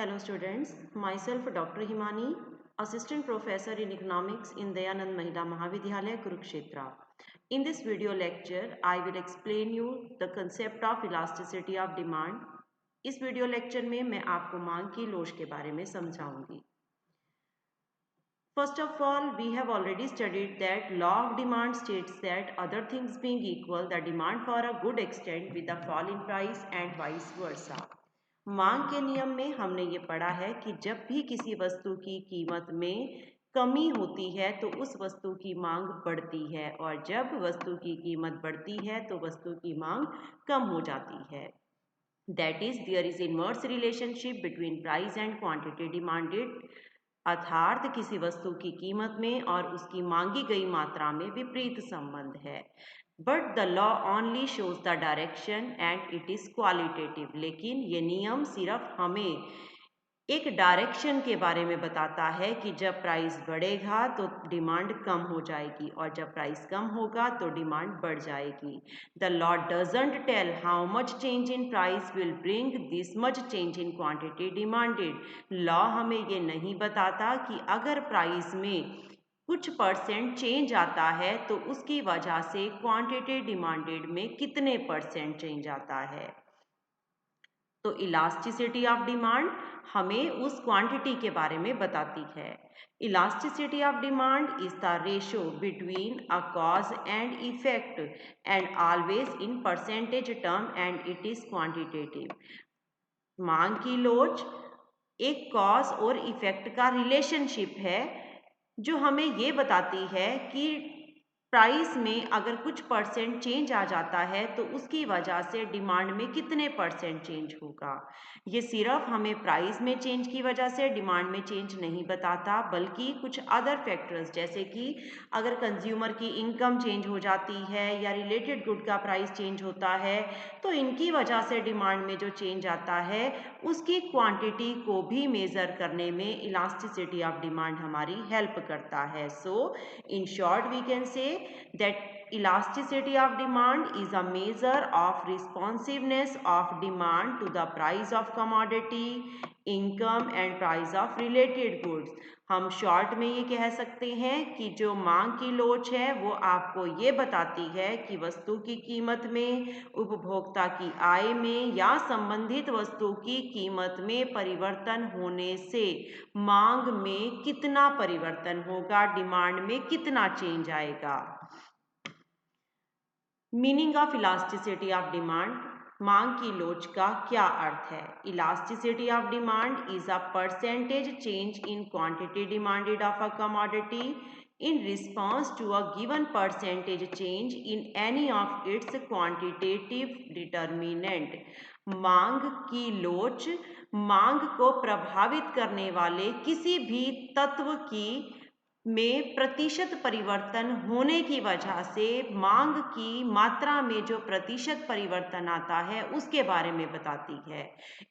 Hello students, myself Dr. Himani, Assistant Professor in Economics in Dayanand Mahila Mahavidyalaya, Kurukshetra. In this video lecture, I will explain you the concept of elasticity of demand. इस video lecture में मैं आपको मांग की लोच के बारे में समझाऊंगी. First of all, we have already studied that law of demand states that other things being equal, the demand for a good extent with a fall in price and vice versa. मांग के नियम में हमने ये पढ़ा है कि जब भी किसी वस्तु की कीमत में कमी होती है तो उस वस्तु की मांग बढ़ती है और जब वस्तु की कीमत बढ़ती है तो वस्तु की मांग कम हो जाती है. That is, there is inverse relationship between price and quantity demanded. अर्थात किसी वस्तु की कीमत में और उसकी मांगी गई मात्रा में विपरीत संबंध है. But the law only shows the direction and it is qualitative. लेकिन ये नियम सिर्फ हमें एक डायरेक्शन के बारे में बताता है कि जब प्राइस बढ़ेगा तो डिमांड कम हो जाएगी और जब प्राइस कम होगा तो डिमांड बढ़ जाएगी. The law doesn't tell how much change in price will bring this much change in quantity demanded. Law हमें ये नहीं बताता कि अगर प्राइस में कुछ परसेंट चेंज आता है तो उसकी वजह से क्वांटिटी डिमांडेड में कितने परसेंट चेंज आता है. तो इलास्टिसिटी ऑफ डिमांड हमें उस क्वांटिटी के बारे में बताती है. Elasticity of demand is the ratio between a cause and effect and always in percentage term and it is quantitative. मांग की लोच एक कॉज और इफेक्ट का रिलेशनशिप है जो हमें ये बताती है कि प्राइस में अगर कुछ परसेंट चेंज आ जाता है तो उसकी वजह से डिमांड में कितने परसेंट चेंज होगा. ये सिर्फ हमें प्राइस में चेंज की वजह से डिमांड में चेंज नहीं बताता बल्कि कुछ अदर फैक्टर्स जैसे कि अगर कंज्यूमर की इनकम चेंज हो जाती है या रिलेटेड गुड का प्राइस चेंज होता है तो इनकी वजह से डिमांड में जो चेंज आता है उसकी क्वांटिटी को भी मेज़र करने में इलास्टिसिटी ऑफ डिमांड हमारी हेल्प करता है. So in short we can say that elasticity of demand is a measure of responsiveness of demand to the price of commodity, income and price of related goods. हम short में ये कह सकते हैं कि जो मांग की लोच है वो आपको ये बताती है कि वस्तु की कीमत में, उपभोक्ता की आय में या संबंधित वस्तु की कीमत में परिवर्तन होने से मांग में कितना परिवर्तन होगा, डिमांड में कितना चेंज आएगा. Meaning of elasticity of demand. मांग की लोच का क्या अर्थ है. Elasticity of demand is a percentage change in quantity demanded of a commodity in response to a given percentage change in any of its quantitative determinant. मांग की लोच मांग को प्रभावित करने वाले किसी भी तत्व की में प्रतिशत परिवर्तन होने की वजह से मांग की मात्रा में जो प्रतिशत परिवर्तन आता है उसके बारे में बताती है.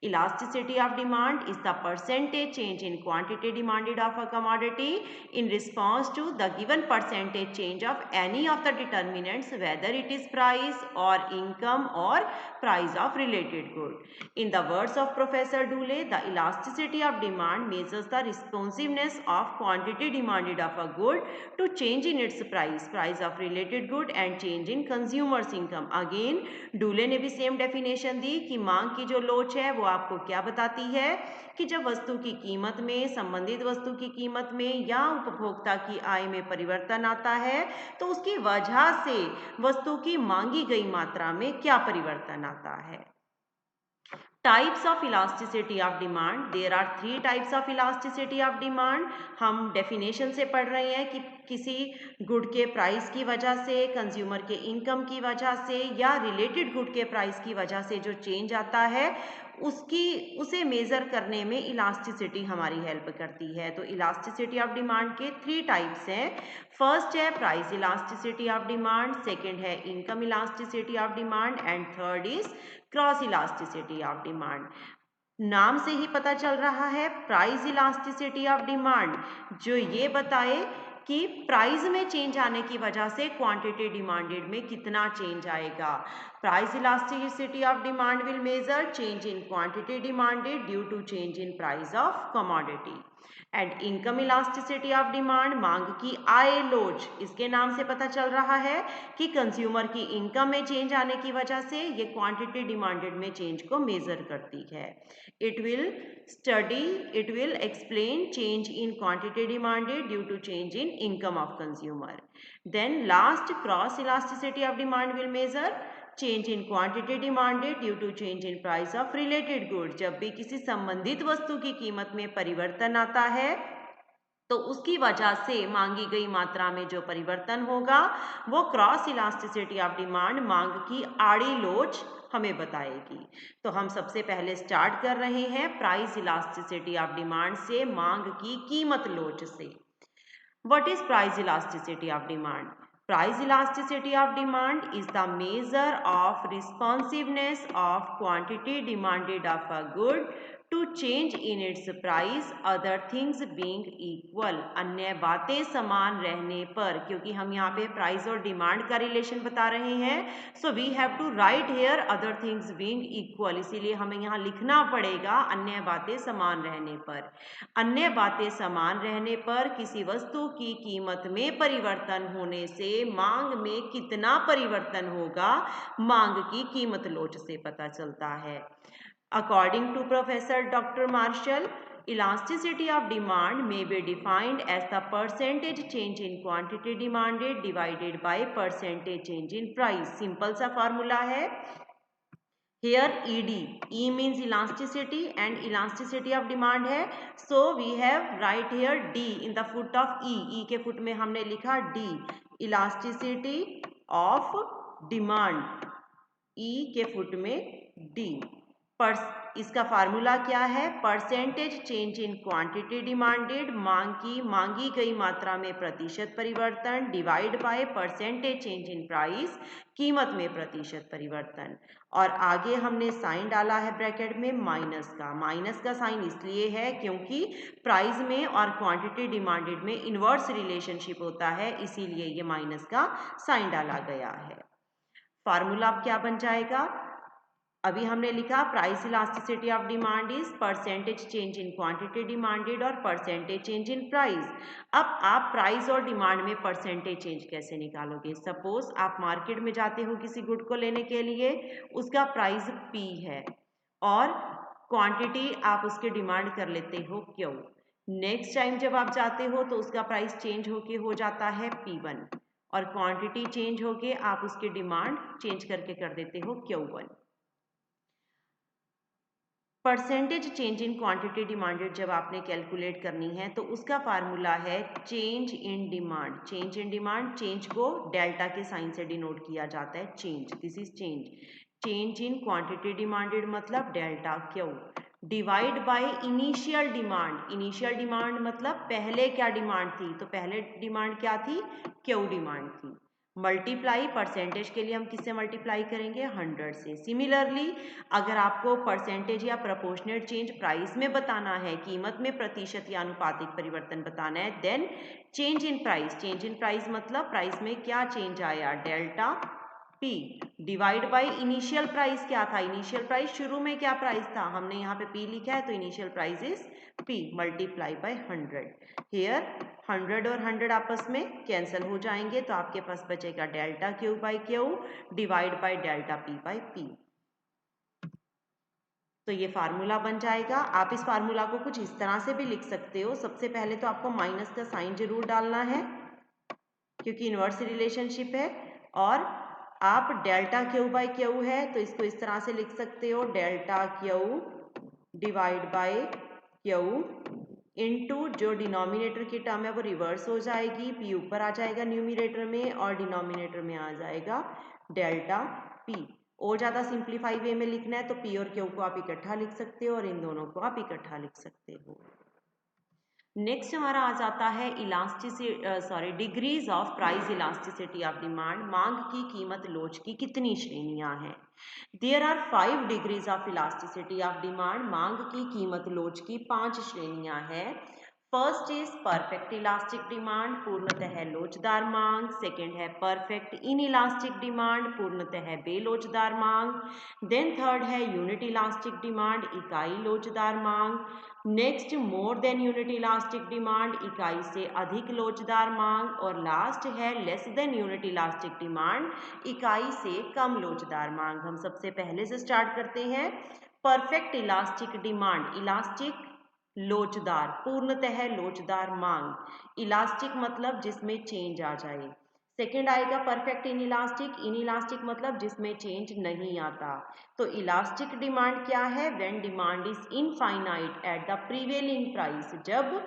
Elasticity of demand is the percentage change in quantity demanded of a commodity in response to the given percentage change of any of the determinants, whether it is price or income or price of related good. In the words of Professor Dooley, the elasticity of demand measures the responsiveness of quantity demanded of a good to change in its price of related good and change in consumer's income. Again, Dooley ने भी same definition दी कि मांग की जो लोच है वो आपको क्या बताती है कि जब वस्तु की कीमत में, संबंधित वस्तु की कीमत में या उपभोक्ता की आय में परिवर्तन आता है तो उसकी वजह से वस्तु की मांगी गई मात्रा में क्या परिवर्तन आता है. Types of elasticity of demand. There are 3 types of elasticity of demand. हम डेफिनेशन से पढ़ रहे हैं कि किसी गुड के प्राइस की वजह से, कंज्यूमर के इनकम की वजह से या रिलेटेड गुड के प्राइस की वजह से जो चेंज आता है उसे मेज़र करने में इलास्टिसिटी हमारी हेल्प करती है. तो इलास्टिसिटी ऑफ डिमांड के 3 टाइप्स हैं. फर्स्ट है price elasticity of demand, second है income elasticity of demand and third is cross elasticity of demand. नाम से ही पता चल रहा है प्राइस इलास्टिसिटी ऑफ डिमांड जो ये बताए कि प्राइस में चेंज आने की वजह से क्वांटिटी डिमांडेड में कितना चेंज आएगा। Price elasticity of demand will measure change in quantity demanded due to change in price of commodity. And income elasticity of demand, मांग की आय लोच, इसके नाम से पता चल रहा है कि कंज्यूमर की इनकम में चेंज आने की वजह से ये क्वांटिटी डिमांडेड में चेंज को मेजर करती है। It will explain change in quantity demanded due to change in income of consumer. Then last, cross elasticity of demand will measure change in quantity demanded due to change in price of related goods. जब भी किसी संबंधित वस्तु की कीमत में परिवर्तन आता है तो उसकी वजह से मांगी गई मात्रा में जो परिवर्तन होगा वो क्रॉस इलास्टिसिटी ऑफ डिमांड, मांग की आड़ी लोच हमें बताएगी। तो हम सबसे पहले स्टार्ट कर रहे हैं प्राइस इलास्टिसिटी ऑफ डिमांड से, मांग की कीमत लोच से। What is price elasticity of demand? Price elasticity of demand is the measure of responsiveness of quantity demanded of a good to change in its price, other things being equal। अन्य बातें समान रहने पर, क्योंकि हम यहाँ पे प्राइस और डिमांड का रिलेशन बता रहे हैं, so we have to write here other things being equal. इसीलिए हमें यहाँ लिखना पड़ेगा अन्य बातें समान रहने पर। अन्य बातें समान रहने पर किसी वस्तु की कीमत में परिवर्तन होने से मांग में कितना परिवर्तन होगा, मांग की कीमत लोच से पता चलता है। According to Professor Dr. Marshall, elasticity of demand may be defined as the percentage change in quantity demanded divided by percentage change in price। Simple सा फार्मूला है। Here ED, E means elasticity and elasticity of demand है, so we have write here D in the foot of E। E के foot में हमने लिखा D, elasticity of demand, E के foot में D। इसका फार्मूला क्या है? Percentage change in quantity demanded, मांगी गई मात्रा में प्रतिशत परिवर्तन, divide by percentage change in price, कीमत में प्रतिशत परिवर्तन। और आगे हमने साइन डाला है ब्रैकेट में माइनस का। माइनस का साइन इसलिए है क्योंकि प्राइस में और क्वांटिटी डिमांडेड में इनवर्स रिलेशनशिप होता है, इसीलिए ये माइनस का साइन डाला गया है। फार्मूला अब क्या बन जाएगा? अभी हमने लिखा price elasticity of demand is percentage change in quantity demanded और परसेंटेज चेंज इन प्राइस। अब आप प्राइस और डिमांड में परसेंटेज चेंज कैसे निकालोगे? सपोज आप मार्केट में जाते हो किसी गुड को लेने के लिए, उसका प्राइस P है और क्वांटिटी आप उसके डिमांड कर लेते हो Q। नेक्स्ट टाइम जब आप जाते हो तो उसका प्राइस चेंज होके हो जाता है P1 और क्वांटिटी चेंज होके आप उसकी डिमांड चेंज करके कर देते हो Q1। Percentage change in quantity demanded जब आपने कैलकुलेट करनी है तो उसका फार्मूला है change in demand. Change in demand, change को डेल्टा के साइन से डिनोट किया जाता है, change, this is change. Change in quantity demanded मतलब delta Q, divide by initial demand. Initial demand मतलब पहले क्या डिमांड थी, तो पहले डिमांड क्या थी? Q डिमांड थी। मल्टीप्लाई, परसेंटेज के लिए हम किससे मल्टीप्लाई करेंगे? 100 से। सिमिलरली अगर आपको परसेंटेज या प्रोपोर्शनल चेंज प्राइस में बताना है, कीमत में प्रतिशत या अनुपातिक परिवर्तन बताना है, then change in price. Change in price मतलब प्राइस में क्या चेंज आया, delta P, divide by initial price क्या था? इनिशियल प्राइस शुरू में क्या प्राइस था? हमने यहाँ पे P लिखा है तो initial price is P multiply by 100। Here 100 और 100 आपस में कैंसिल हो जाएंगे तो आपके पास बचेगा delta Q by Q divide by delta P by P। तो ये फार्मूला बन जाएगा। आप इस फार्मूला को कुछ इस तरह से भी लिख सकते हो। सबसे पहले तो आपको माइनस का साइन जरूर डालना है क्योंकि इनवर्स रिलेशनशिप है, और आप डेल्टा Q बाई Q है तो इसको इस तरह से लिख सकते हो, delta Q divide bye Q into जो डिनोमिनेटर की टर्म है वो रिवर्स हो जाएगी, P ऊपर आ जाएगा न्यूमिनेटर में और डिनोमिनेटर में आ जाएगा डेल्टा P। और ज़्यादा सिंप्लीफाई वे में लिखना है तो P और Q को आप इकट्ठा लिख सकते हो और इन दोनों को आप इकट्ठा लिख सकते हो। नेक्स्ट हमारा आ जाता है degrees of price elasticity of demand. मांग की कीमत लोच की कितनी श्रेणियां हैं? There are 5 degrees of elasticity of demand. मांग की कीमत लोच की 5 श्रेणियां हैं। First is perfect elastic demand, पूर्णतः लोचदार मांग। सेकंड है परफेक्ट इन इलास्टिक डिमांड, पूर्णतः बेलोचदार मांग। देन थर्ड है यूनिट इलास्टिक डिमांड, इकाई लोचदार मांग। नेक्स्ट मोर देन यूनिट इलास्टिक डिमांड, इकाई से अधिक लोचदार मांग। और लास्ट है less than unit elastic demand, इकाई से कम लोचदार मांग। हम सबसे पहले से स्टार्ट करते हैं। परफेक्ट इलास्टिक डिमांड, इलास्टिक लोचदार, पूर्णतः लोचदार मांग। इलास्टिक मतलब जिसमें चेंज आ जाए। सेकेंड आएगा perfect in elastic, in elastic मतलब जिसमें चेंज नहीं आता। तो इलास्टिक डिमांड क्या है? When demand is infinite at the prevailing price, जब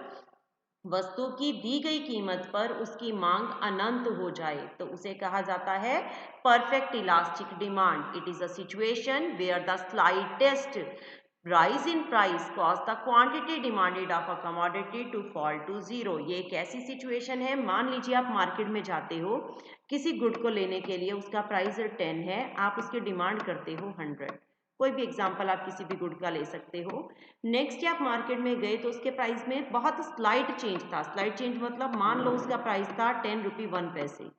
वस्तु की दी गई कीमत पर उसकी मांग अनंत हो जाए तो उसे कहा जाता है perfect elastic demand. It is a situation where the slightest rise in price cause the quantity demanded of a commodity to fall to zero। ये एक ऐसी सिचुएशन है, मान लीजिए आप मार्केट में जाते हो किसी गुड को लेने के लिए, उसका प्राइस 10 है, आप उसकी डिमांड करते हो 100। कोई भी एग्जांपल आप किसी भी गुड का ले सकते हो। नेक्स्ट आप मार्केट में गए तो उसके प्राइस में बहुत स्लाइट चेंज था। स्लाइट चेंज मतलब मान लो उसका प्राइस था 10 रुपये 1 पैसे,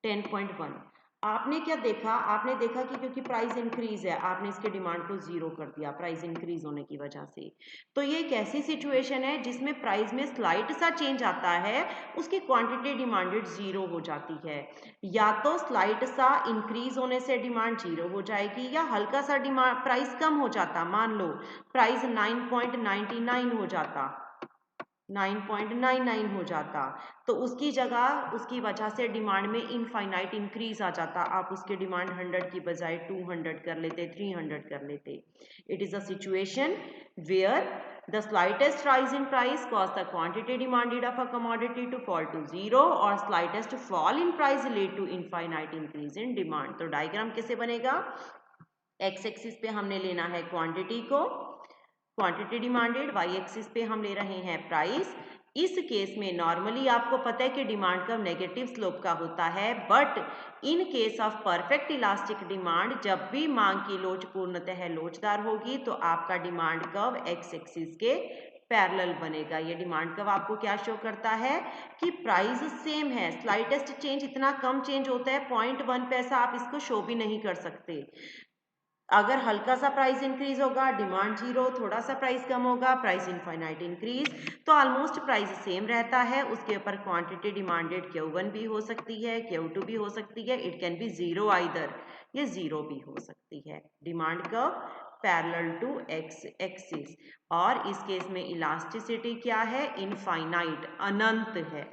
10.1। आपने क्या देखा? आपने देखा कि क्योंकि प्राइस इंक्रीज है, आपने इसके डिमांड को जीरो कर दिया प्राइस इंक्रीज होने की वजह से। तो ये एक ऐसी सिचुएशन है जिसमें प्राइस में स्लाइट सा चेंज आता है, उसकी क्वांटिटी डिमांडेड जीरो हो जाती है। या तो स्लाइट सा इंक्रीज होने से डिमांड जीरो हो जाएगी, या हल्का सा डिमांड प्राइस कम हो जाता, मान लो प्राइस 9.99 हो जाता, 9.99 हो जाता, तो उसकी जगह उसकी वजह से डिमांड में इनफाइनाइट इंक्रीज आ जाता। आप उसकी डिमांड 100 की बजाय 200 कर लेते, 300 कर लेते। It is a situation where the slightest rise in price cause the quantity demanded of a commodity to fall to zero, और slightest fall in price lead to infinite increase in demand। तो diagram कैसे बनेगा? X axis पे हमने लेना है quantity को, quantity demanded, Y axis पे हम ले रहे हैं प्राइस। इस केस में नॉर्मली आपको पता है कि डिमांड कर्व नेगेटिव स्लोप का होता है, but in case of perfect elastic demand जब भी मांग की लोच पूर्णतः लोचदार होगी तो आपका डिमांड कर्व एक्स एक्सिस के पैरेलल बनेगा। ये डिमांड कर्व आपको क्या शो करता है कि प्राइस सेम है, स्लाइटेस्ट चेंज इतना कम चेंज होता है 0.1 पैसा, आप इसको शो भी नहीं कर सकते। अगर हल्का सा प्राइस इंक्रीज होगा डिमांड जीरो, थोड़ा सा प्राइस कम होगा प्राइस इनफाइनाइट इंक्रीज, तो ऑलमोस्ट प्राइस सेम रहता है। उसके ऊपर क्वांटिटी डिमांडेड Q1 भी हो सकती है, Q2 भी हो सकती है, it can be zero either, ये जीरो भी हो सकती है। Demand curve parallel to X axis, और इस केस में इलास्टिसिटी क्या है? इनफाइनाइट, अनंत है।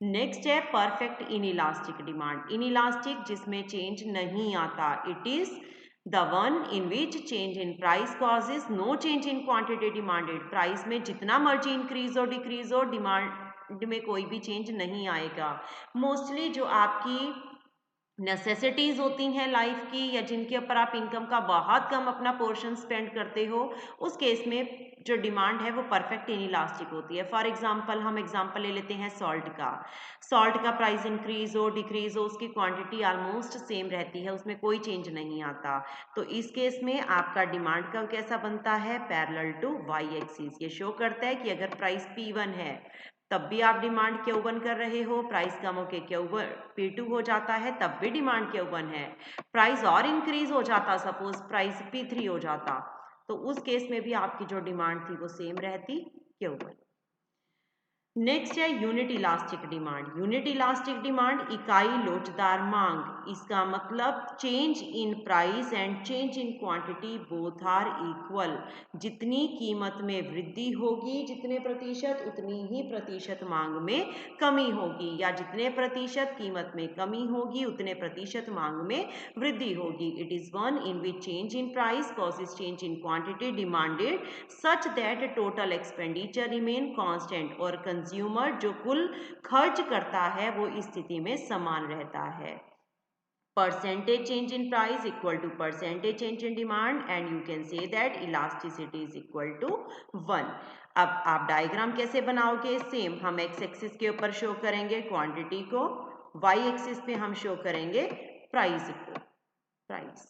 नेक्स्ट है perfect in elastic demand, in elastic जिसमें चेंज नहीं आता। It is the one in which change in price causes no change in quantity demanded। Price में जितना मर्जी इंक्रीज हो डिक्रीज हो, डिमांड में कोई भी चेंज नहीं आएगा। मोस्टली जो आपकी नेसेसिटीज होती हैं लाइफ की, या जिनके ऊपर आप इनकम का बहुत कम अपना पोर्शन स्पेंड करते हो, उस केस में जो डिमांड है वो परफेक्ट इनइलास्टिक होती है। फॉर एग्जांपल हम एग्जांपल ले लेते हैं सॉल्ट का। सॉल्ट का प्राइस इंक्रीज हो डिक्रीज हो, उसकी क्वांटिटी ऑलमोस्ट सेम रहती है, उसमें कोई चेंज नहीं आता। तो इस केस में आपका डिमांड कर्व कैसा बनता है? Parallel to Y axis. ये शो करता है कि अगर प्राइस P1 है तब भी आप डिमांड Q1 कर रहे हो, प्राइस कम होके Q1 P2 हो जाता है तब भी डिमांड Q1 है, प्राइस और इंक्रीज हो जाता, सपोज प्राइस P3 हो जाता, तो उस केस में भी आपकी जो डिमांड थी वो सेम रहती, Q1। नेक्स्ट है unit elastic demand. Unit elastic demand इकाई लोचदार मांग। इसका मतलब change in price and change in quantity both are equal. जितनी कीमत में वृद्धि होगी जितने प्रतिशत, उतनी ही प्रतिशत मांग में कमी होगी, या जितने प्रतिशत कीमत में कमी होगी उतने प्रतिशत मांग में वृद्धि होगी। It is one in which change in price causes change in quantity demanded such that total expenditure remain constant, और कंज्यूमर जो कुल खर्च करता है वो इस स्थिति में समान रहता है। Percentage change in price equal to percentage change in demand, and you can say that elasticity is equal to 1। अब आप डायग्राम कैसे बनाओगे? सेम, हम एक्स एक्सिस के ऊपर शो करेंगे क्वांटिटी को, वाई एक्सिस पे हम शो करेंगे प्राइस को। प्राइस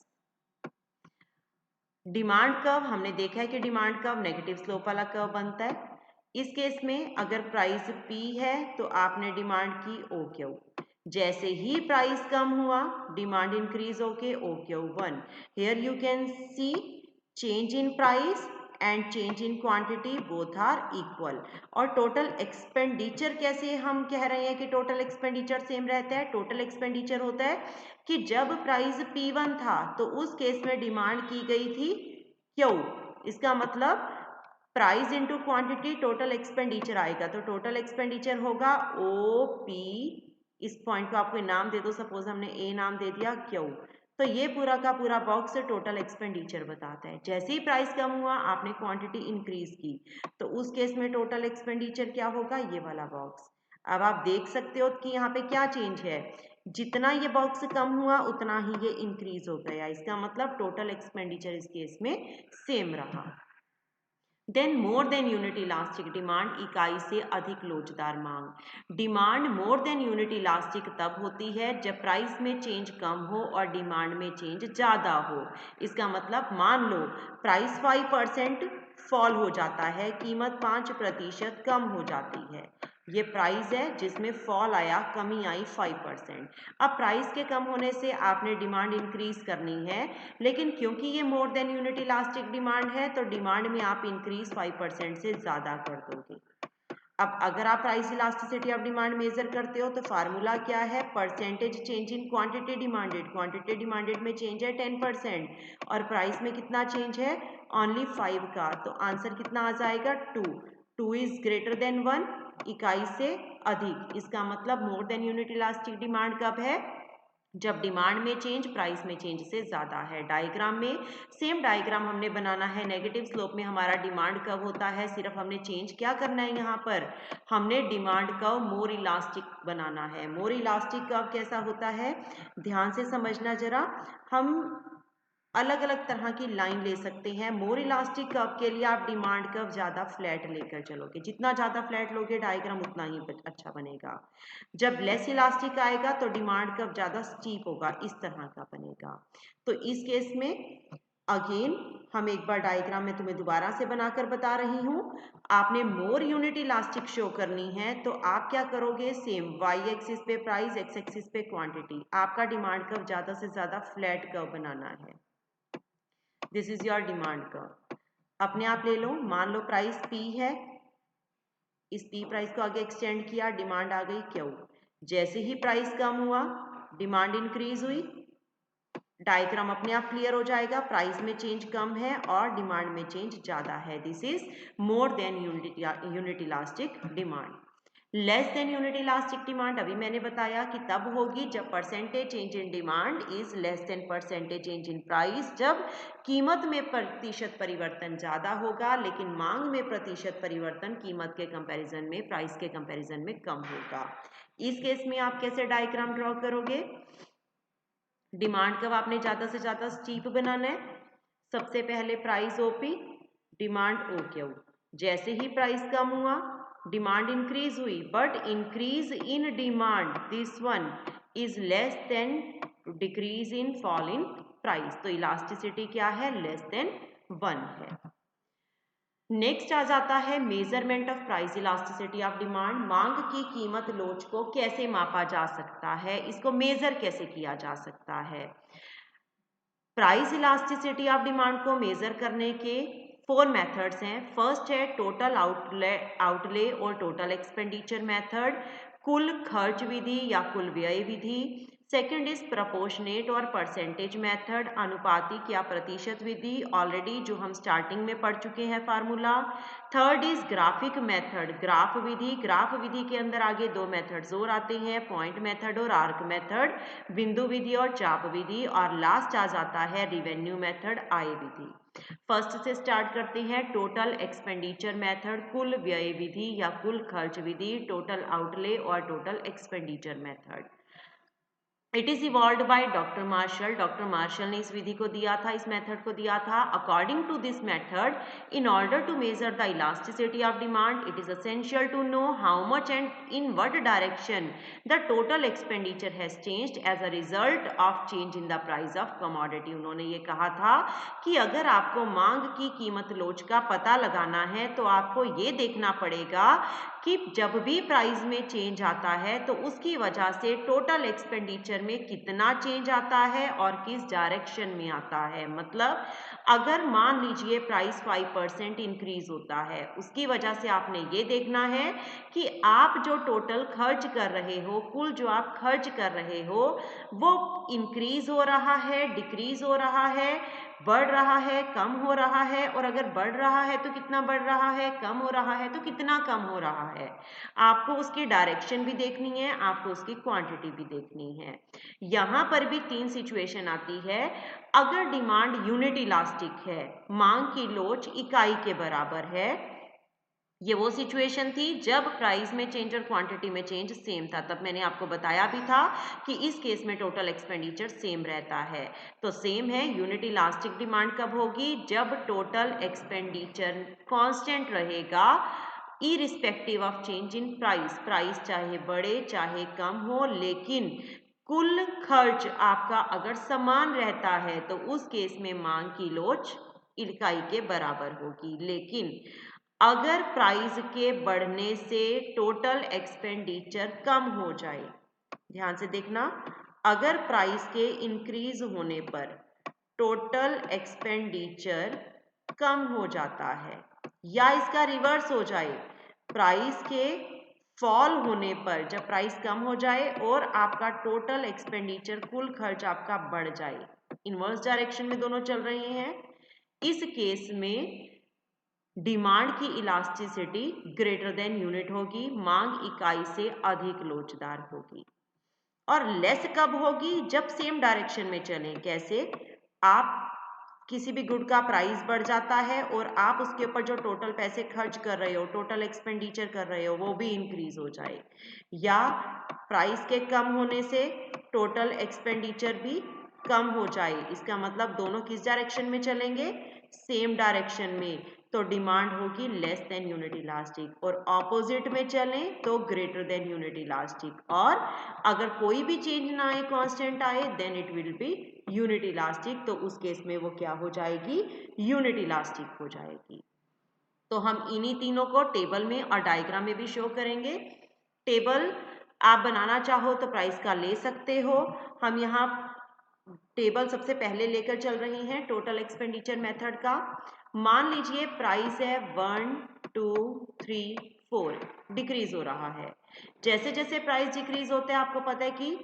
डिमांड कर्व हमने देखा है कि डिमांड कर्व नेगेटिव स्लोप वाला कर्व बनता है। इस केस में अगर प्राइस P है तो आपने डिमांड की OQ, जैसे ही प्राइस कम हुआ डिमांड इंक्रीज होके OQ1। Here you can see change in price and change in quantity both are equal. और टोटल एक्सपेंडिचर कैसे हम कह रहे हैं कि टोटल एक्सपेंडिचर सेम रहता है? टोटल एक्सपेंडिचर होता है कि जब प्राइस P1 था तो उस केस में डिमांड की गई थी Q, इसका मतलब price into quantity total expenditure आएगा, तो टोटल एक्सपेंडिचर होगा OP, इस पॉइंट को आपको नाम दे दो, सपोज हमने A नाम दे दिया Q, तो ये पूरा का पूरा बॉक्स टोटल एक्सपेंडिचर बताता है। जैसे ही प्राइस कम हुआ आपने क्वांटिटी इंक्रीज की तो उस केस में टोटल एक्सपेंडिचर क्या होगा? ये वाला बॉक्स। अब आप देख सकते हो कि यहाँ पे क्या चेंज है, जितना ये बॉक्स कम हुआ उतना ही ये इंक्रीज हो गया, इसका मतलब टोटल एक्सपेंडिचर इस केस में सेम रहा। Then more than unit elastic demand, इकाई से अधिक लोचदार मांग। Demand more than unit elastic तब होती है जब प्राइस में चेंज कम हो और डिमांड में चेंज ज़्यादा हो। इसका मतलब मान लो प्राइस 5% फॉल हो जाता है, कीमत 5% कम हो जाती है, ये प्राइस है जिसमें फॉल आया, कमी आई 5%। अब प्राइस के कम होने से आपने डिमांड इंक्रीज करनी है, लेकिन क्योंकि ये मोर देन यूनिट इलास्टिक डिमांड है तो डिमांड में आप इंक्रीज 5% से ज़्यादा कर दोगे। अब अगर आप price elasticity of demand measure करते हो तो फार्मूला क्या है? Percentage change in quantity demanded, quantity demanded में चेंज है 10% और प्राइस में कितना चेंज है? ओनली 5 का, तो आंसर कितना आ जाएगा? 2। 2 इज ग्रेटर देन 1, इकाई से अधिक। इसका मतलब मोर देन यूनिट इलास्टिक डिमांड कब है? जब डिमांड में चेंज प्राइस में चेंज से ज़्यादा है। डायग्राम में सेम डायग्राम हमने बनाना है, नेगेटिव स्लोप में हमारा डिमांड कर्व होता है, सिर्फ हमने चेंज क्या करना है, यहाँ पर हमने डिमांड कर्व मोर इलास्टिक बनाना है। मोर इलास्टिक कर्व कैसा होता है, ध्यान से समझना जरा। हम अलग अलग तरह की लाइन ले सकते हैं। मोर इलास्टिक कर्व के लिए आप डिमांड कर्व ज़्यादा फ्लैट लेकर चलोगे, जितना ज़्यादा फ्लैट लोगे डायग्राम उतना ही अच्छा बनेगा। जब लेस इलास्टिक आएगा तो डिमांड कर्व ज़्यादा स्टीप होगा, इस तरह का बनेगा। तो इस केस में अगेन हम एक बार डायग्राम में तुम्हें दोबारा से बनाकर बता रही हूँ। आपने मोर यूनिट इलास्टिक शो करनी है तो आप क्या करोगे, सेम वाई एक्सिस पे प्राइस, एक्स एक्सिस पे क्वांटिटी। आपका डिमांड कर्व ज़्यादा से ज़्यादा फ्लैट कर्व बनाना है। This is your demand curve. अपने आप ले लो, मान लो प्राइस P है, इस P प्राइस को आगे एक्सटेंड किया, डिमांड आ गई Q। जैसे ही प्राइस कम हुआ डिमांड इंक्रीज हुई, डायग्राम अपने आप क्लियर हो जाएगा, प्राइस में चेंज कम है और डिमांड में चेंज ज़्यादा है। This is more than unit elastic demand. Less than unit elastic demand अभी मैंने बताया कि तब होगी जब percentage change in demand is less than percentage change in price, जब कीमत में प्रतिशत परिवर्तन ज़्यादा होगा लेकिन मांग में प्रतिशत परिवर्तन कीमत के कंपैरिजन में, प्राइस के कंपैरिजन में कम होगा। इस केस में आप कैसे डायग्राम ड्रॉ करोगे? डिमांड कब आपने ज़्यादा से ज़्यादा स्टीप बनाना है? सबसे पहले प्राइस OP, डिमांड OQ। जैसे ही प्राइस कम हुआ डिमांड इंक्रीज हुई, but increase in demand this one is less than decrease in fall in price, तो इलास्टिसिटी क्या है? लेस देन 1 है। नेक्स्ट आ जाता है measurement of price elasticity of demand. मांग की कीमत लोच को कैसे मापा जा सकता है, इसको मेजर कैसे किया जा सकता है? प्राइस इलास्टिसिटी ऑफ डिमांड को मेजर करने के 4 मेथड्स हैं। फर्स्ट है टोटल आउटले और टोटल एक्सपेंडिचर मेथड, कुल खर्च विधि या कुल व्यय विधि। सेकंड इज प्रोपोर्शनेट और परसेंटेज मेथड, अनुपातिक या प्रतिशत विधि, ऑलरेडी जो हम स्टार्टिंग में पढ़ चुके हैं formula. Third is graphic method, graph विधि। ग्राफ विधि के अंदर आगे 2 मेथड्स और आते हैं, पॉइंट मेथड और आर्क मेथड, बिंदु विधि और चाप विधि। और लास्ट आ जाता है रिवेन्यू मेथड, आय विधि। फर्स्ट से स्टार्ट करते हैं, टोटल एक्सपेंडिचर मेथड, कुल व्यय विधि या कुल खर्च विधि, टोटल आउटले और total expenditure method. It is evolve by doctor Marshall. Doctor Marshall ने इस विधि को दिया था, इस मेथड को दिया था। According to this method, in order to measure the elasticity of demand, it is essential to know how much and in what direction the total expenditure has changed as a result of change in the price of commodity. उन्होंने ये कहा था कि अगर आपको मांग की कीमत लोच का पता लगाना है तो आपको ये देखना पड़ेगा कि जब भी प्राइस में चेंज आता है तो उसकी वजह से टोटल एक्सपेंडिचर में कितना चेंज आता है और किस डायरेक्शन में आता है। मतलब अगर मान लीजिए प्राइस 5% इंक्रीज होता है, उसकी वजह से आपने ये देखना है कि आप जो टोटल खर्च कर रहे हो, कुल जो आप खर्च कर रहे हो, वो इंक्रीज हो रहा है, डिक्रीज हो रहा है, बढ़ रहा है, कम हो रहा है, और अगर बढ़ रहा है तो कितना बढ़ रहा है, कम हो रहा है तो कितना कम हो रहा है। आपको उसकी डायरेक्शन भी देखनी है, आपको उसकी क्वांटिटी भी देखनी है। यहाँ पर भी 3 सिचुएशन आती है। अगर डिमांड यूनिट इलास्टिक है, मांग की लोच इकाई के बराबर है, ये वो सिचुएशन थी जब प्राइस में चेंज और क्वांटिटी में चेंज सेम था। तब मैंने आपको बताया भी था कि इस केस में टोटल एक्सपेंडिचर सेम रहता है। तो सेम है, यूनिट इलास्टिक डिमांड कब होगी? जब टोटल एक्सपेंडिचर कांस्टेंट रहेगा irrespective of change in price. Price चाहे बढ़े चाहे कम हो, लेकिन कुल खर्च आपका अगर समान रहता है तो उस केस में मांग की लोच इकाई के बराबर होगी। लेकिन अगर प्राइस के बढ़ने से टोटल एक्सपेंडिचर कम हो जाए, ध्यान से देखना, अगर प्राइस के इंक्रीज होने पर टोटल एक्सपेंडिचर कम हो जाता है, या इसका रिवर्स हो जाए, प्राइस के फॉल होने पर, जब प्राइस कम हो जाए और आपका टोटल एक्सपेंडिचर कुल खर्च आपका बढ़ जाए, इनवर्स डायरेक्शन में दोनों चल रहे हैं, इस केस में डिमांड की इलास्टिसिटी ग्रेटर देन यूनिट होगी, मांग इकाई से अधिक लोचदार होगी। और लेस कब होगी? जब सेम डायरेक्शन में चलें। कैसे? आप किसी भी गुड का प्राइस बढ़ जाता है और आप उसके ऊपर जो टोटल पैसे खर्च कर रहे हो, टोटल एक्सपेंडिचर कर रहे हो, वो भी इंक्रीज हो जाए, या प्राइस के कम होने से टोटल एक्सपेंडिचर भी कम हो जाए। इसका मतलब दोनों किस डायरेक्शन में चलेंगे? सेम डायरेक्शन में, तो डिमांड होगी लेस देन यूनिट इलास्टिक, और ऑपोजिट में चलें तो ग्रेटर देन यूनिट इलास्टिक। और अगर कोई भी चेंज ना आए, कांस्टेंट आए, then it will be unit elastic. तो उस केस में वो क्या हो जाएगी? यूनिट इलास्टिक हो जाएगी। तो हम इन्हीं तीनों को टेबल में और डायग्राम में भी शो करेंगे। टेबल आप बनाना चाहो तो प्राइस का ले सकते हो। हम यहाँ टेबल सबसे पहले लेकर चल रही हैं टोटल एक्सपेंडिचर मेथड का। मान लीजिए प्राइस है 1 2 3 4, डिक्रीज हो रहा है। जैसे जैसे प्राइस डिक्रीज होते हैं, आपको पता है कि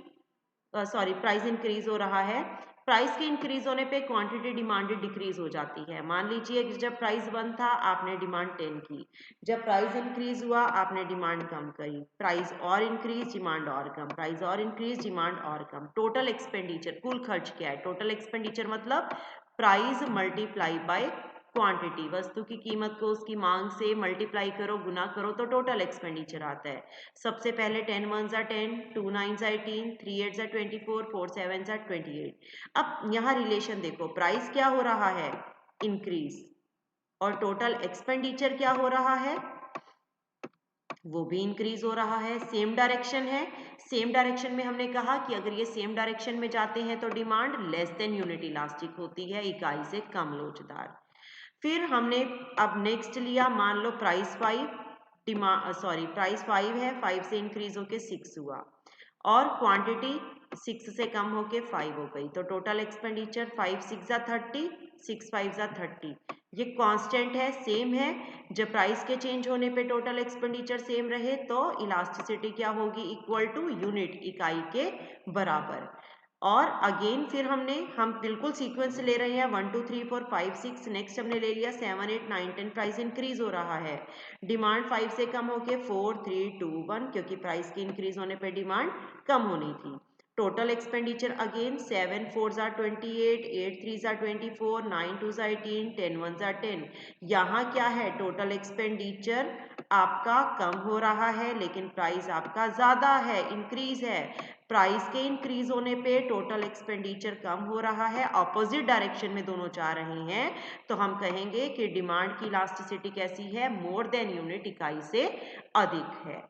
प्राइस इंक्रीज हो रहा है, प्राइस के इंक्रीज होने पे क्वांटिटी डिमांडेड डिक्रीज हो जाती है। मान लीजिए जब प्राइस 1 था आपने डिमांड 10 की, जब प्राइस इंक्रीज हुआ आपने डिमांड कम करी, प्राइस और इंक्रीज डिमांड और कम, प्राइस और इंक्रीज डिमांड और कम। टोटल एक्सपेंडिचर, कुल खर्च क्या है? टोटल एक्सपेंडिचर मतलब प्राइस मल्टीप्लाई बाय क्वांटिटी, वस्तु की कीमत को उसकी मांग से मल्टीप्लाई करो, गुना करो, तो टोटल एक्सपेंडिचर आता है। सबसे पहले 10 1s are 10, 2 9s are 18, 3 8s are 24, 4 7s are 28। अब यहाँ रिलेशन देखो, प्राइस क्या हो रहा है? इंक्रीज, और टोटल एक्सपेंडिचर क्या हो रहा है? वो भी इंक्रीज हो रहा है। सेम डायरेक्शन है। सेम डायरेक्शन में हमने कहा कि अगर ये सेम डायरेक्शन में जाते हैं तो demand less than unit elastic होती है, इकाई से कम लोचदार। फिर हमने अब नेक्स्ट लिया, मान लो प्राइस 5, प्राइस 5 है, 5 से इंक्रीज होके 6 हुआ, और क्वांटिटी 6 से कम होके 5 हो गई, तो टोटल एक्सपेंडिचर 5 6 जा 30, 6 5 जा 30। ये कांस्टेंट है, सेम है। जब प्राइस के चेंज होने पे टोटल एक्सपेंडिचर सेम रहे तो इलास्टिसिटी क्या होगी? इक्वल टू यूनिट, इकाई के बराबर। और अगेन फिर हम बिल्कुल सीक्वेंस ले रहे हैं, 1 2 3 4 5 6, नेक्स्ट हमने ले लिया 7 8 9 10, प्राइस इंक्रीज हो रहा है, डिमांड 5 से कम होके 4 3 2 1, क्योंकि प्राइस के इंक्रीज होने पे डिमांड कम होनी थी। Total expenditure again 7 4s are 28, 8 3s are 24, 9 2s are 18, 10 1s are 10। यहाँ क्या है? टोटल एक्सपेंडिचर आपका कम हो रहा है लेकिन प्राइस आपका ज्यादा है, इंक्रीज है। प्राइस के इंक्रीज होने पे टोटल एक्सपेंडिचर कम हो रहा है, ऑपोजिट डायरेक्शन में दोनों जा रहे हैं, तो हम कहेंगे कि डिमांड की इलास्टिसिटी कैसी है, मोर देन यूनिट, इकाई से अधिक है।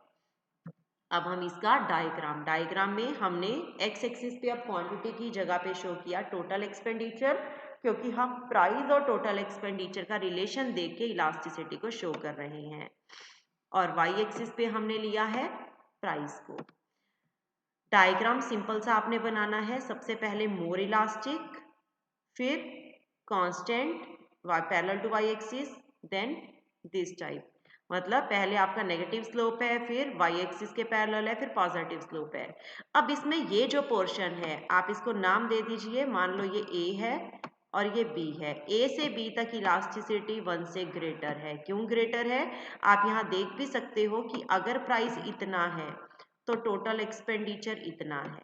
अब हम इसका डायग्राम में हमने एक्स एक्सिस पे अब क्वांटिटी की जगह पे शो किया टोटल एक्सपेंडिचर, क्योंकि हम प्राइस और टोटल एक्सपेंडिचर का रिलेशन देख के इलास्टिसिटी को शो कर रहे हैं। और वाई एक्सिस पे हमने लिया है प्राइस को। डायग्राम सिंपल सा आपने बनाना है, सबसे पहले मोर इलास्टिक, फिर constant parallel to Y axis, then this type, मतलब पहले आपका नेगेटिव स्लोप है, फिर वाई एक्सिस के पैरेलल है, फिर पॉजिटिव स्लोप है। अब इसमें ये जो पोर्शन है आप इसको नाम दे दीजिए, मान लो ये ए है और ये बी है। ए से बी तक इलास्टिसिटी 1 से ग्रेटर है। क्यों ग्रेटर है, आप यहाँ देख भी सकते हो कि अगर प्राइस इतना है तो टोटल एक्सपेंडिचर इतना है,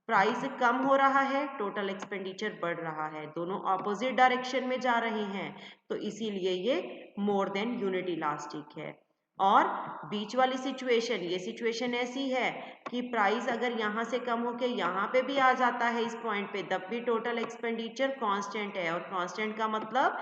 प्राइस कम हो रहा है टोटल एक्सपेंडिचर बढ़ रहा है, दोनों ऑपोजिट डायरेक्शन में जा रहे हैं, तो इसीलिए ये मोर देन यूनिट इलास्टिक है। और बीच वाली सिचुएशन, ये सिचुएशन ऐसी है कि प्राइस अगर यहाँ से कम होके यहाँ पे भी आ जाता है इस पॉइंट पे, तब भी टोटल एक्सपेंडिचर कांस्टेंट है, और कांस्टेंट का मतलब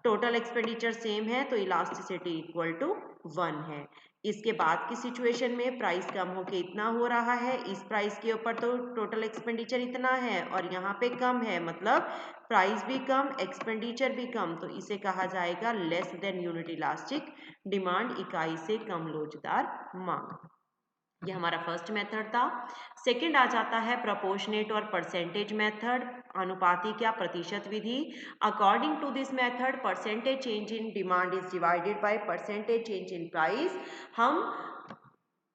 टोटल एक्सपेंडिचर सेम है, तो इलास्टिसिटी इक्वल टू 1 है। इसके बाद की सिचुएशन में प्राइस कम होके इतना हो रहा है, इस प्राइस के ऊपर तो टोटल एक्सपेंडिचर इतना है और यहाँ पे कम है, मतलब प्राइस भी कम एक्सपेंडिचर भी कम, तो इसे कहा जाएगा less than unit elastic demand, इकाई से कम लोचदार मांग। ये हमारा फर्स्ट मेथड था। सेकंड आ जाता है प्रोपोर्शनेट और परसेंटेज मेथड, अनुपातिक या प्रतिशत विधि। According to this method percentage change in demand is divided by percentage change in price. हम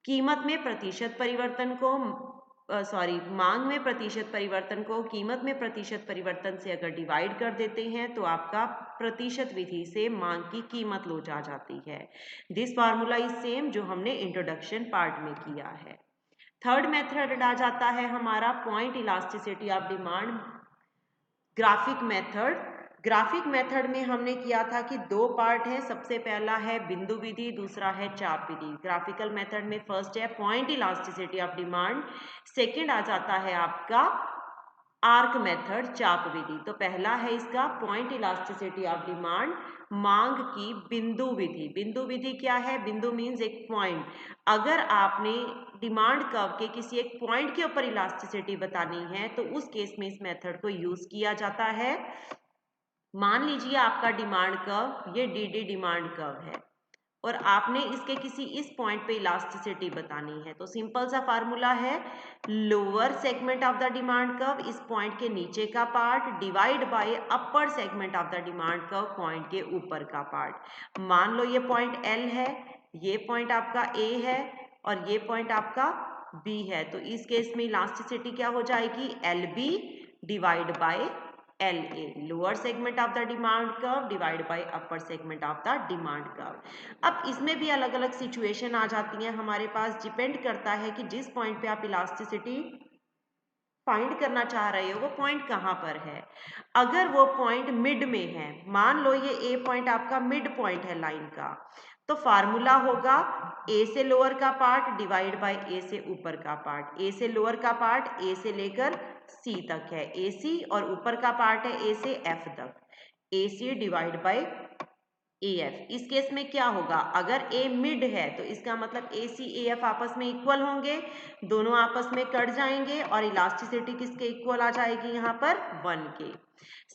कीमत में प्रतिशत परिवर्तन को मांग में प्रतिशत परिवर्तन को कीमत में प्रतिशत परिवर्तन से अगर डिवाइड कर देते हैं तो आपका प्रतिशत विधि से मांग की कीमत लोच आ जाती है। दिस फार्मूला इज सेम जो हमने इंट्रोडक्शन पार्ट में किया है। थर्ड मेथड आ जाता है हमारा point elasticity of demand graphic method. Graphic method में हमने किया था कि दो पार्ट है, सबसे पहला है बिंदु विधि, दूसरा है चाप विधि। ग्राफिकल मेथड में फर्स्ट है point elasticity of demand, second आ जाता है आपका आर्क मेथड, चाप विधि। तो पहला है इसका पॉइंट इलास्टिसिटी ऑफ डिमांड, मांग की बिंदु विधि। बिंदु विधि क्या है, बिंदु मीन्स एक पॉइंट। अगर आपने डिमांड कर्व के किसी एक पॉइंट के ऊपर इलास्टिसिटी बतानी है तो उस केस में इस मेथड को यूज किया जाता है। मान लीजिए आपका डिमांड कर्व ये डी डिमांड कर्व है और आपने इसके किसी इस पॉइंट पे इलास्टिसिटी बतानी है, तो सिंपल सा फार्मूला है lower segment of the demand curve, इस पॉइंट के नीचे का part, divide by upper segment of the demand curve, point के ऊपर का पार्ट। मान लो ये पॉइंट L है, ये पॉइंट आपका A है और ये पॉइंट आपका B है, तो इस केस में इलास्टिसिटी क्या हो जाएगी, LB divide by LA, lower segment of the demand curve divide by upper segment of the demand curve. अब इसमें भी अलग अलग सिचुएशन आ जाती हैं हमारे पास, डिपेंड करता है कि जिस पॉइंट पे आप इलास्टिसिटी फाइंड करना चाह रहे हो वो पॉइंट कहाँ पर है। अगर वो पॉइंट मिड में है, मान लो ये ए पॉइंट आपका मिड पॉइंट है लाइन का, तो फार्मूला होगा ए से लोअर का पार्ट डिवाइड बाय ए से ऊपर का पार्ट। ए से लोअर का पार्ट ए से लेकर सी तक है AC, और ऊपर का पार्ट है ए से F तक, AC डिवाइड बाय AF। इस केस में क्या होगा, अगर A मिड है तो इसका मतलब AC AF आपस में इक्वल होंगे, दोनों आपस में कट जाएंगे और इलास्टिसिटी किसके इक्वल आ जाएगी यहाँ पर 1 के।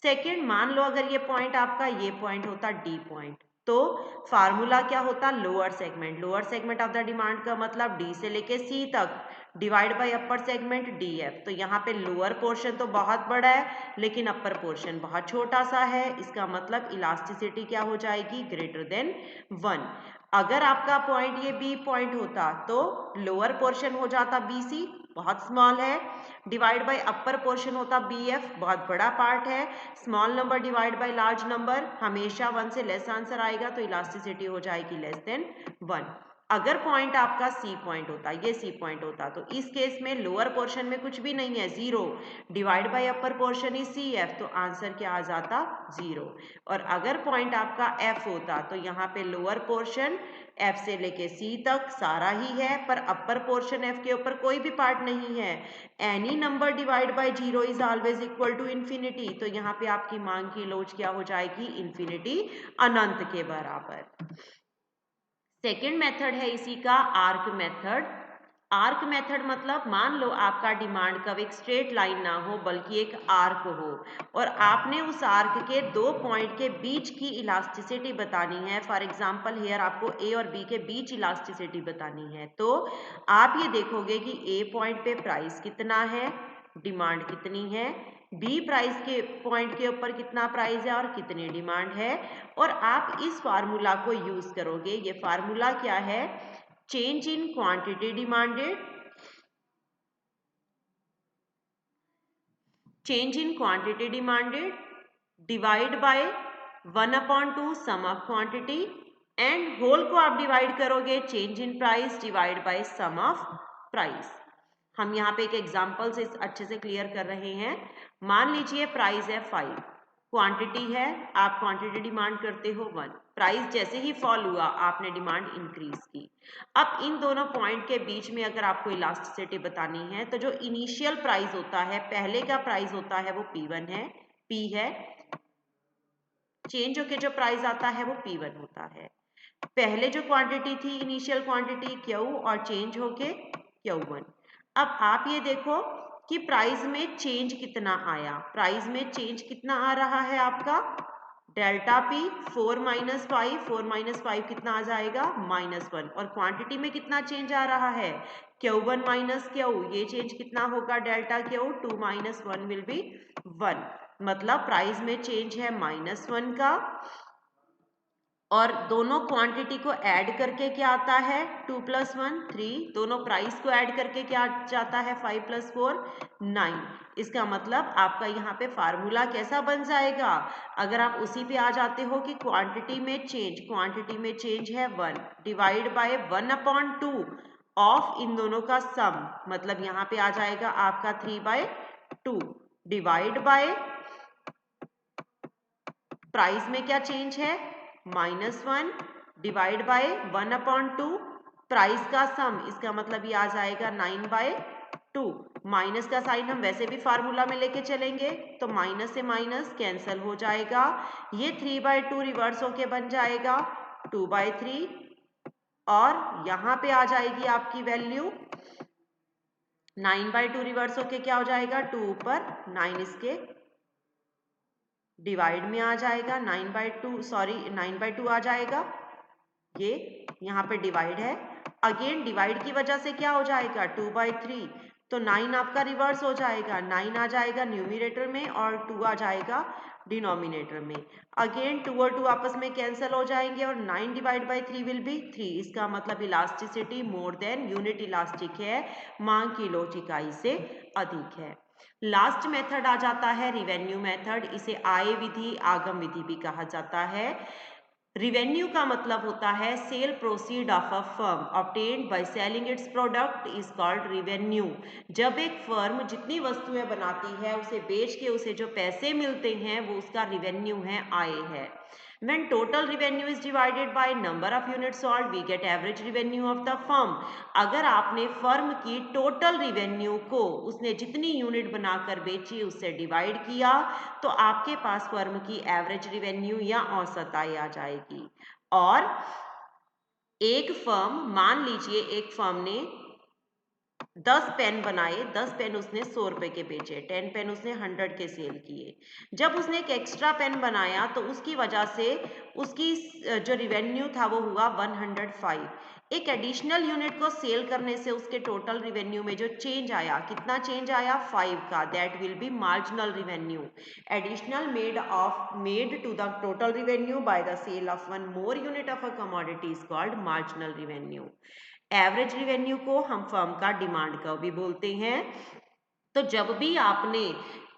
सेकेंड, मान लो अगर ये पॉइंट आपका ये पॉइंट होता D पॉइंट, तो फार्मूला क्या होता, lower segment of the demand का मतलब D से लेके C तक divide by upper segment DF। तो यहाँ पे लोअर पोर्शन तो बहुत बड़ा है लेकिन अपर पोर्शन बहुत छोटा सा है, इसका मतलब इलास्टिसिटी क्या हो जाएगी, ग्रेटर देन 1। अगर आपका पॉइंट ये B पॉइंट होता तो लोअर पोर्शन हो जाता BC, बहुत स्मॉल है, डिवाइड बाय अपर पोर्शन होता BF, बहुत बड़ा पार्ट है। Small number divide by large number, हमेशा 1 से लेस आंसर आएगा, तो इलास्टिसिटी हो जाएगी लेस देन 1। अगर पॉइंट आपका C पॉइंट होता, ये C पॉइंट होता, तो इस केस में लोअर पोर्शन में कुछ भी नहीं है, 0, divide by upper portion is CF, तो आंसर क्या आ जाता, 0। और अगर पॉइंट आपका F होता तो यहाँ पे लोअर पोर्शन F से लेके C तक सारा ही है, पर अपर पोर्शन F के ऊपर कोई भी पार्ट नहीं है। Any number divide by 0 is always equal to infinity, तो यहाँ पे आपकी मांग की लोच क्या हो जाएगी, इन्फिनिटी, अनंत के बराबर। सेकेंड मेथड है इसी का आर्क मेथड। आर्क मेथड मतलब मान लो आपका डिमांड कर्व एक स्ट्रेट लाइन ना हो बल्कि एक आर्क हो, और आपने उस आर्क के 2 पॉइंट के बीच की इलास्टिसिटी बतानी है। फॉर एग्जांपल हियर आपको ए और बी के बीच इलास्टिसिटी बतानी है, तो आप ये देखोगे कि ए पॉइंट पे प्राइस कितना है, डिमांड कितनी है, बी प्राइस के पॉइंट के ऊपर कितना प्राइस है और कितनी डिमांड है, और आप इस फार्मूला को यूज करोगे। ये फार्मूला क्या है, change in quantity demanded, change in quantity demanded divide by 1/2 sum of quantity, and whole को आप डिवाइड करोगे change in price divide by sum of price। हम यहाँ पे एक एग्जाम्पल से अच्छे से क्लियर कर रहे हैं। मान लीजिए प्राइस है 5, क्वांटिटी है, आप क्वांटिटी डिमांड करते हो 1, प्राइस जैसे ही फॉल हुआ आपने डिमांड इंक्रीज की। अब इन दोनों पॉइंट के बीच में अगर आपको इलास्टिसिटी बतानी है, तो जो इनिशियल प्राइस होता है, पहले का प्राइस होता है वो P1 है, P है, चेंज होके जो प्राइस आता है वो P1 होता है। पहले जो क्वांटिटी थी इनिशियल क्वांटिटी Q, और चेंज होके Q1। अब आप ये देखो कि प्राइस में चेंज कितना आया, प्राइस में चेंज कितना आ रहा है आपका, डेल्टा P 4 - 5, 4 - 5 कितना आ जाएगा, -1, और क्वांटिटी में कितना चेंज आ रहा है, Q1 - Q, ये चेंज कितना होगा, डेल्टा Q 2 - 1 विल बी 1, मतलब प्राइस में चेंज है -1 का, और दोनों क्वांटिटी को ऐड करके क्या आता है, 2 + 1 3, दोनों प्राइस को ऐड करके क्या जाता है, 5 + 4 9। इसका मतलब आपका यहाँ पे फार्मूला कैसा बन जाएगा, अगर आप उसी पे आ जाते हो कि क्वांटिटी में चेंज है 1 डिवाइड बाय 1/2 ऑफ इन दोनों का सम, मतलब यहाँ पे आ जाएगा आपका 3/2 डिवाइड बाय प्राइस में क्या चेंज है, -1 डिवाइड बाय 1/2 प्राइस का सम, इसका मतलब ये आ जाएगा 9/2। माइनस का साइन हम वैसे भी फार्मूला में लेके चलेंगे, तो माइनस से माइनस कैंसल हो जाएगा, ये 3/2 रिवर्स होके बन जाएगा 2/3, और यहाँ पे आ जाएगी आपकी वैल्यू 9/2 रिवर्स होके क्या हो जाएगा, 2 ऊपर 9 इसके डिवाइड में आ जाएगा, 9/2 आ जाएगा, ये यहाँ पे डिवाइड है, अगेन डिवाइड की वजह से क्या हो जाएगा 2/3, तो 9 आपका रिवर्स हो जाएगा, 9 आ जाएगा न्यूमिनेटर में और 2 आ जाएगा डिनोमिनेटर में, अगेन 2 और 2 आपस में कैंसिल हो जाएंगे, और 9 डिवाइड बाई 3 विल बी 3। इसका मतलब इलास्टिसिटी मोर देन यूनिट इलास्टिक है, मांग की लोच इकाई से अधिक है। लास्ट मेथड आ जाता है रिवेन्यू मेथड, इसे आय विधि, आगम विधि भी कहा जाता है। रिवेन्यू का मतलब होता है cell proceed of a firm obtained by selling it's product is called revenue. जब एक फर्म जितनी वस्तुएं बनाती है उसे बेच के उसे जो पैसे मिलते हैं वो उसका रिवेन्यू है, आय है। When total revenue is divided by number of units sold, we get average revenue of the firm। अगर आपने फर्म की टोटल रिवेन्यू को उसने जितनी यूनिट बनाकर बेची उससे डिवाइड किया, तो आपके पास फर्म की एवरेज रिवेन्यू या औसत आय आ जाएगी। और एक फर्म, मान लीजिए एक फर्म ने 10 पेन बनाए, 10 पेन उसने 100 रुपए के बेचे, 10 पेन उसने 100 के सेल किए। जब उसने एक एक्स्ट्रा पेन बनाया तो उसकी वजह से उसकी जो रिवेन्यू था वो हुआ 105। एक एडिशनल यूनिट को सेल करने से उसके टोटल रिवेन्यू में जो चेंज आया, कितना चेंज आया, 5 का, that will be marginal revenue. Additional made to the total revenue by the sale of one more unit of a commodity is called marginal revenue. Average revenue को हम firm का demand curve भी बोलते हैं। तो जब भी आपने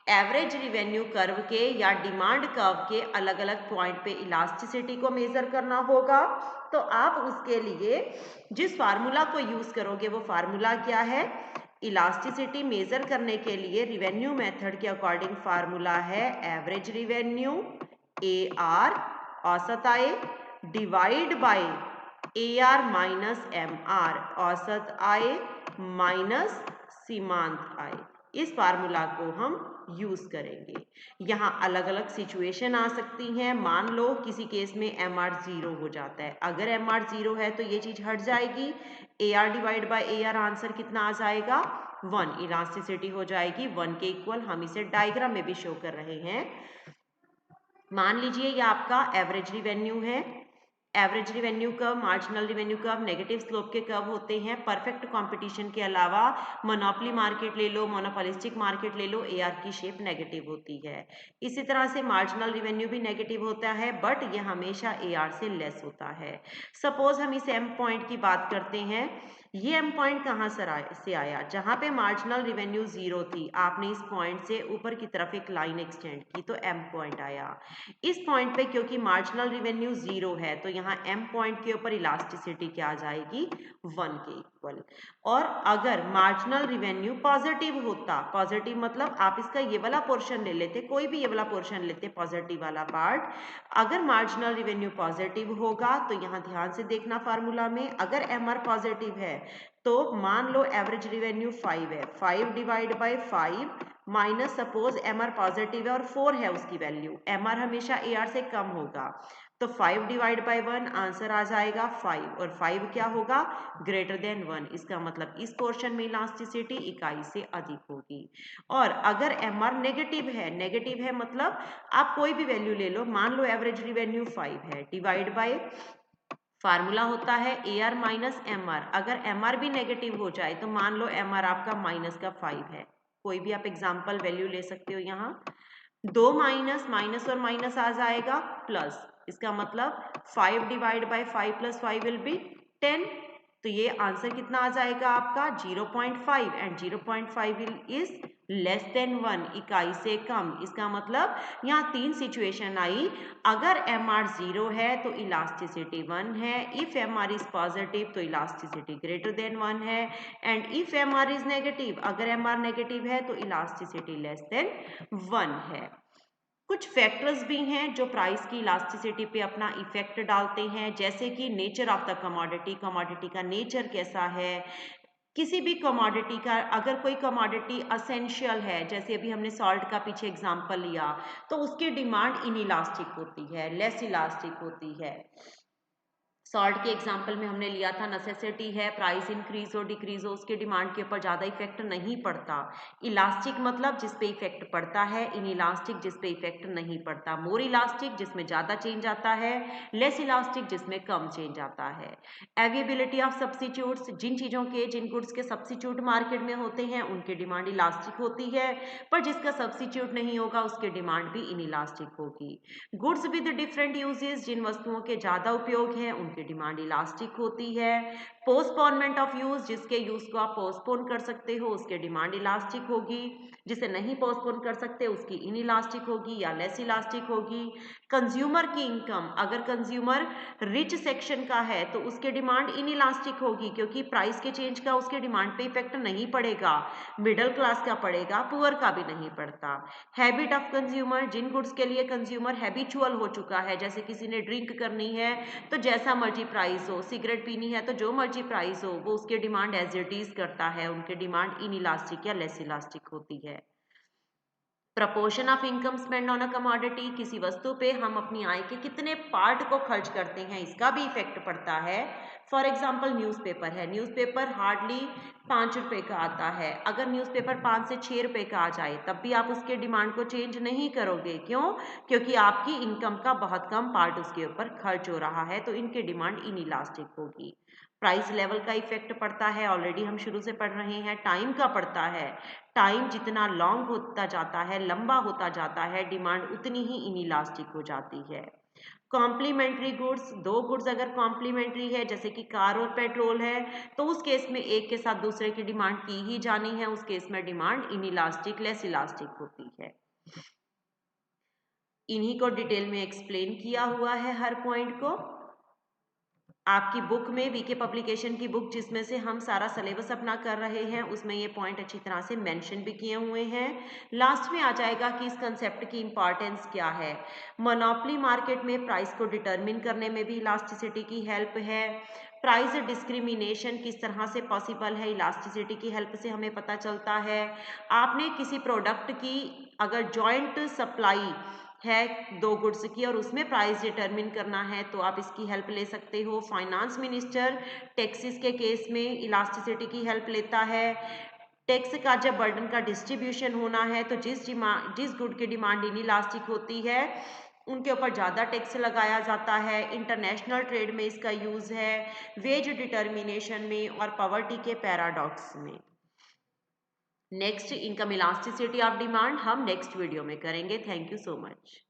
एवरेज रिवेन्यू कर्व के या डिमांड कर्व के अलग अलग पॉइंट पे इलास्टिसिटी को मेजर करना होगा, तो आप उसके लिए जिस फार्मूला को यूज करोगे वो फार्मूला क्या है, इलास्टिसिटी मेजर करने के लिए रिवेन्यू मेथड के अकॉर्डिंग फार्मूला है एवरेज रिवेन्यू AR औसत आय divide by AR minus MR, औसत आय माइनस सीमांत आय। इस फार्मूला को हम यूज करेंगे। यहाँ अलग अलग सिचुएशन आ सकती हैं। मान लो किसी केस में MR 0 हो जाता है। अगर MR 0 है तो ये चीज हट जाएगी। AR divide by AR answer कितना आ जाएगा? 1। इलास्टिसिटी हो जाएगी 1 के इक्वल। हम इसे डायग्राम में भी शो कर रहे हैं। मान लीजिए ये आपका एवरेज रिवेन्यू है। Average revenue curve, marginal revenue curve negative slope के कर्व होते हैं। परफेक्ट कंपटीशन के अलावा मोनोपोली मार्केट ले लो, मोनोपोलिस्टिक मार्केट ले लो, AR की शेप नेगेटिव होती है। इसी तरह से मार्जिनल रिवेन्यू भी नेगेटिव होता है, बट ये हमेशा AR से लेस होता है। सपोज हम इस M पॉइंट की बात करते हैं। ये M पॉइंट कहाँ से आया? जहां पे मार्जिनल रिवेन्यू 0 थी, आपने इस पॉइंट से ऊपर की तरफ एक लाइन एक्सटेंड की तो M पॉइंट आया। इस पॉइंट पे क्योंकि मार्जिनल रिवेन्यू 0 है तो यहाँ M पॉइंट के ऊपर इलास्टिसिटी क्या आ जाएगी? 1 के इक्वल। और अगर मार्जिनल रिवेन्यू पॉजिटिव होता, पॉजिटिव मतलब आप इसका ये वाला पोर्शन ले लेते, कोई भी ये वाला पोर्शन लेते, पॉजिटिव वाला पार्ट। अगर मार्जिनल रिवेन्यू पॉजिटिव होगा तो यहाँ ध्यान से देखना फार्मूला में, अगर MR पॉजिटिव है तो मान लो एवरेज रिवेन्यू 5 है, 5 divide by 5 minus suppose MR positive है और 4 है उसकी वैल्यू। MR हमेशा AR से कम होगा तो 5 डिवाइड बाय 1 आंसर आ जाएगा 5, और 5 क्या होगा? Greater than 1। इसका मतलब इस पोर्शन में इलास्टिसिटी इकाई से अधिक होगी। और अगर MR नेगेटिव है मतलब आप कोई भी वैल्यू ले लो, मान लो एवरेज रिवेन्यू 5 है, डिवाइड बाय फार्मूला होता है AR माइनस MR। अगर MR भी नेगेटिव हो जाए तो मान लो MR आपका माइनस का 5 है, कोई भी आप एग्जाम्पल वैल्यू ले सकते हो। यहाँ 2 माइनस और माइनस आ जाएगा प्लस, इसका मतलब 5 divide by 5 plus 5 will be 10। तो ये आंसर कितना आ जाएगा आपका? 0.5, एंड 0.5 इज लेस देन 1, इकाई से कम। इसका मतलब यहाँ 3 सिचुएशन आई। अगर MR 0 है तो इलास्टिसिटी 1 है, इफ MR इज पॉजिटिव तो इलास्टिसिटी ग्रेटर देन 1 है, and if MR is negative, अगर MR नेगेटिव है तो इलास्टिसिटी लेस देन 1 है। कुछ फैक्टर्स भी हैं जो प्राइस की इलास्टिसिटी पे अपना इफेक्ट डालते हैं, जैसे कि nature of the commodity, commodity का नेचर कैसा है। किसी भी कमोडिटी का, अगर कोई कमोडिटी असेंशियल है, जैसे अभी हमने सॉल्ट का पीछे एग्जांपल लिया, तो उसकी डिमांड इनइलास्टिक होती है, लेस इलास्टिक होती है। सॉल्ट के एग्जाम्पल में हमने लिया था नेसेसिटी है, प्राइस इंक्रीज हो डिक्रीज हो उसके डिमांड के ऊपर ज़्यादा इफेक्ट नहीं पड़ता। इलास्टिक मतलब जिस पे इफेक्ट पड़ता है, इन इलास्टिक जिस पे इफेक्ट नहीं पड़ता। मोर इलास्टिक जिसमें ज़्यादा चेंज आता है, लेस इलास्टिक जिसमें कम चेंज आता है। अवेलेबिलिटी ऑफ सब्सिट्यूट्स, जिन चीज़ों के, जिन गुड्स के सब्सिट्यूट मार्केट में होते हैं उनकी डिमांड इलास्टिक होती है, पर जिसका सब्सिट्यूट नहीं होगा उसकी डिमांड भी इन इलास्टिक होगी। गुड्स विद डिफरेंट यूजेस, जिन वस्तुओं के ज़्यादा उपयोग हैं उनकी डिमांड इलास्टिक होती है। पोस्टपोनमेंट ऑफ यूज, जिसके यूज को आप पोस्टपोन कर सकते हो उसके डिमांड इलास्टिक होगी, जिसे नहीं पोस्टपोन कर सकते उसकी इन इलास्टिक होगी या लेस इलास्टिक होगी। कंज्यूमर की इनकम, अगर कंज्यूमर रिच सेक्शन का है तो उसके डिमांड इन इलास्टिक होगी, क्योंकि प्राइस के चेंज का उसके डिमांड पे इफेक्ट नहीं पड़ेगा। मिडिल क्लास का पड़ेगा, पुअर का भी नहीं पड़ता। हैबिट ऑफ कंज्यूमर, जिन गुड्स के लिए कंज्यूमर हैबिचुअल हो चुका है, जैसे किसी ने ड्रिंक करनी है तो जैसा मर्जी प्राइस हो, सिगरेट पीनी है तो जो मर्जी प्राइस हो, वो उसके डिमांड एज इट इज करता है, उनके डिमांड इन इलास्टिक या लेस इलास्टिक होती है। Proportion of income spend on a commodity, किसी वस्तु पे हम अपनी आय के कितने पार्ट को खर्च करते हैं इसका भी इफेक्ट पड़ता है। फॉर एग्जाम्पल न्यूज़पेपर है, न्यूज़पेपर हार्डली 5 रुपए का आता है। अगर न्यूज़पेपर 5 से 6 रुपए का आ जाए तब भी आप उसके डिमांड को चेंज नहीं करोगे, क्यों? क्योंकि आपकी इनकम का बहुत कम पार्ट उसके ऊपर खर्च हो रहा है, तो इनकी डिमांड इन इलास्टिक होगी। प्राइस लेवल का इफेक्ट पड़ता है, ऑलरेडी हम शुरू से पढ़ रहे हैं। टाइम का पड़ता है, टाइम जितना लॉन्ग होता जाता है, लंबा होता जाता है, डिमांड उतनी ही इनइलास्टिक हो जाती है। कॉम्प्लीमेंट्री गुड्स, दो गुड्स अगर कॉम्प्लीमेंट्री है जैसे कि कार और पेट्रोल है, तो उस केस में एक के साथ दूसरे की डिमांड की ही जानी है, उस केस में डिमांड इनइलास्टिक लेस इलास्टिक होती है। इन्हीं को डिटेल में एक्सप्लेन किया हुआ है हर पॉइंट को। आपकी बुक में, वीके पब्लिकेशन की बुक जिसमें से हम सारा सिलेबस अपना कर रहे हैं, उसमें ये पॉइंट अच्छी तरह से मेंशन भी किए हुए हैं। लास्ट में आ जाएगा कि इस कंसेप्ट की इंपॉर्टेंस क्या है। मोनोपोली मार्केट में प्राइस को डिटरमिन करने में भी इलास्टिसिटी की हेल्प है। प्राइस डिस्क्रिमिनेशन किस तरह से पॉसिबल है, इलास्टिसिटी की हेल्प से हमें पता चलता है। आपने किसी प्रोडक्ट की अगर जॉइंट सप्लाई है दो गुड्स की और उसमें प्राइस डिटरमिन करना है तो आप इसकी हेल्प ले सकते हो। फाइनेंस मिनिस्टर टैक्सेस के केस में इलास्टिसिटी की हेल्प लेता है। टैक्स का जब बर्डन का डिस्ट्रीब्यूशन होना है तो जिस गुड की डिमांड इनइलास्टिक होती है उनके ऊपर ज़्यादा टैक्स लगाया जाता है। इंटरनेशनल ट्रेड में इसका यूज़ है, वेज डिटर्मिनेशन में और पॉवर्टी के पैराडॉक्स में। Next income elasticity of demand हम नेक्स्ट वीडियो में करेंगे। Thank you so much.